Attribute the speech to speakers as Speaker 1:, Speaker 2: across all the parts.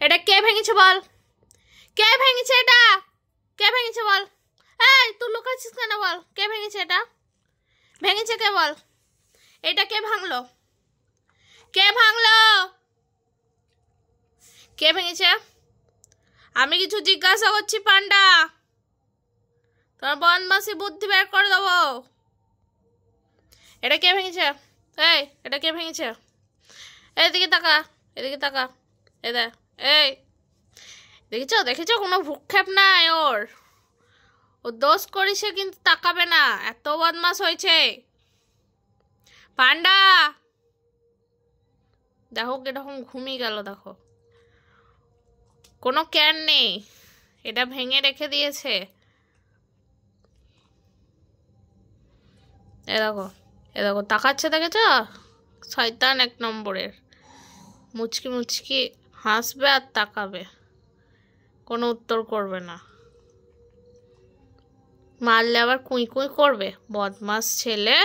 Speaker 1: এটা কে ভেঙেছে বল? কে ভেঙেছে এটা? কে ভেঙেছে বল? এই তুই লুকাচ্ছিস কেন বল? কে ভেঙেছে এটা? ভেঙেছে কে বল? এটা কে ভাঙলো? কে ভাঙলো? কে ভেঙেছে? আমি কিছু জিজ্ঞাসা করছি পান্ডা। তোর বদমাসি বুদ্ধি বের করে দেবো। এটা কে ভেঙেছে? এই এটা কে ভেঙেছে? এদিকে তাকা, এদিকে তাকা। এই দেখেছো দেখেছো, কোনো ভ্রুক্ষেপ নাই ওর। ও দোষ করিছে কিন্তু তাকাবে না, এত বদমাস হয়েছে পান্ডা। দেখো কিরকম ঘুমিয়ে গেল, দেখো কোনো ক্যান নেই, এটা ভেঙে রেখে দিয়েছে। এ দেখো, এ দেখো তাকাচ্ছে, দেখেছো? শয়তান এক নম্বরের। মুচকি মুচকি হাসবে আর তাকাবে, কোনো উত্তর করবে না। মারলে আবার কুই কুই করবে, বদমাস ছেলে,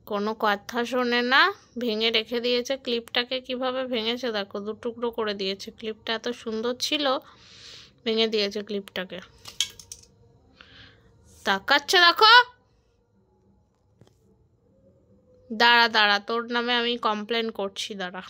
Speaker 1: কোনো কথা শোনে না। ভেঙে রেখে দিয়েছে ক্লিপটাকে, কিভাবে ভেঙেছে দেখো, দু টুকরো করে দিয়েছে। ক্লিপটা এত সুন্দর ছিল, ভেঙে দিয়েছে ক্লিপটাকে। তাকাচ্ছে দেখো। দাঁড়া দাঁড়া, তোর নামে আমি কমপ্লেন করছি, দাঁড়া।